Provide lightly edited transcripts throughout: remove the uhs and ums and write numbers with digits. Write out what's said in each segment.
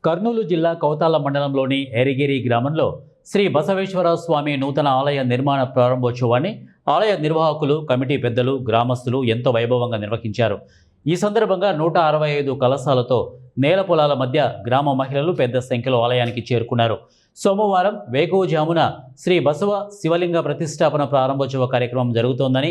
కర్నూలు జిల్లా కౌతాల మండలంలోని ఎరిగిరి గ్రామంలో శ్రీ బసవేశ్వర స్వామి నూతన ఆలయ నిర్మాణ ప్రారంభోత్సవాన్ని ఆలయ నిర్వాహకులు, కమిటీ పెద్దలు, గ్రామస్తులు ఎంతో వైభవంగా నిర్వహించారు. ఈ సందర్భంగా 165 కలశాలతో నేల పొలాల మధ్య గ్రామ మహిళలు పెద్ద సంఖ్యలో ఆలయానికి చేరుకున్నారు. సోమవారం వేకువజామున శ్రీ బసవ శివలింగ ప్రతిష్టాపన ప్రారంభోత్సవ కార్యక్రమం జరుగుతోందని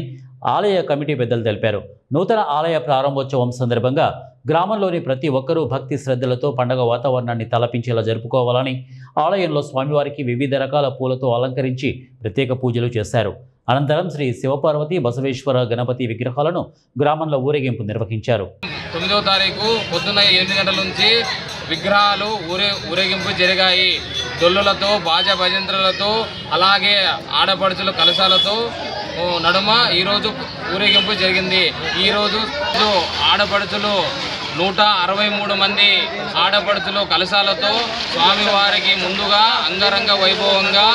ఆలయ కమిటీ పెద్దలు తెలిపారు. నూతన ఆలయ ప్రారంభోత్సవం సందర్భంగా గ్రామంలోని ప్రతి ఒక్కరూ భక్తి శ్రద్ధలతో పండగ వాతావరణాన్ని తలపించేలా జరుపుకోవాలని ఆలయంలో స్వామివారికి వివిధ రకాల పూలతో అలంకరించి ప్రత్యేక పూజలు చేశారు. అనంతరం శ్రీ శివపార్వతి బసవేశ్వర గణపతి విగ్రహాలను గ్రామంలో ఊరేగింపు నిర్వహించారు. 9వ తారీఖు పొద్దున్న 8 గంటల నుంచి విగ్రహాలు ఊరేగింపు జరిగాయి. డొల్లులతో, బాజా భజంత్రులతో, అలాగే ఆడపడుచుల కలశాలతో నడుమ ఈరోజు ఊరేగింపు జరిగింది. ఈరోజు ఆడపడుచులు 163 మంది ఆడపడుచులు కలశాలతో స్వామివారికి ముందుగా అంగరంగ వైభవంగా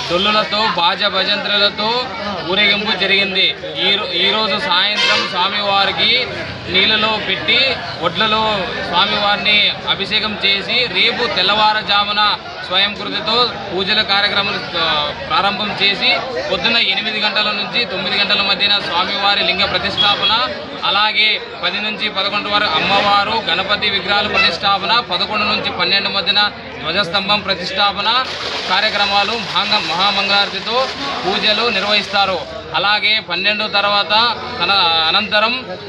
డొల్లులతో, బాజా భజంత్రులతో ఊరేగింపు జరిగింది. ఈరోజు సాయంత్రం స్వామివారికి నీళ్ళలో పెట్టి ఒడ్లలో స్వామివారిని అభిషేకం చేసి రేపు తెల్లవారుజామున స్వయం కృతితో పూజల కార్యక్రమాలు ప్రారంభం చేసి పొద్దున్న 8 గంటల నుంచి 9 గంటల మధ్యన స్వామివారి లింగ ప్రతిష్టాపన, అలాగే 10 నుంచి 11 వరకు అమ్మవారు గణపతి విగ్రహాల ప్రతిష్టాపన, 11 నుంచి 12 మధ్యన ధ్వజస్తంభం ప్రతిష్టాపన కార్యక్రమాలు మహామంగళారతితో పూజలు నిర్వహిస్తారు. అలాగే 12 తర్వాత అనంతరం